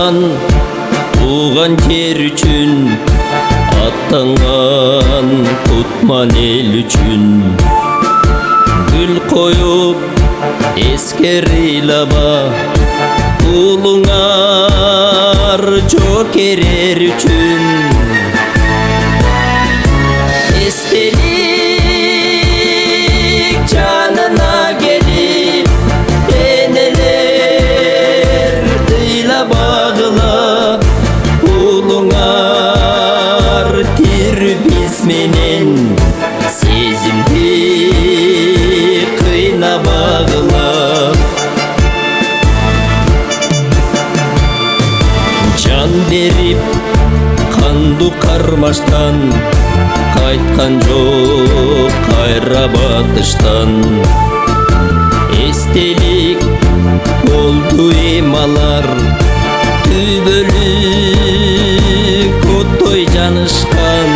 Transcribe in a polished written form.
башынан туған жер үшін аттанған тұтман ел үшін гүл қойып ескер ыйлаба улуңар жок эрер үшін эстелик жанына келип энелер ыйлабагыла улуңар тирбиз менен сезимди кыйнабагыла жан берип канду кармаштан кайткан жок кайра батыштан эстелик болду эмалар түбөлүк оттой жанышкан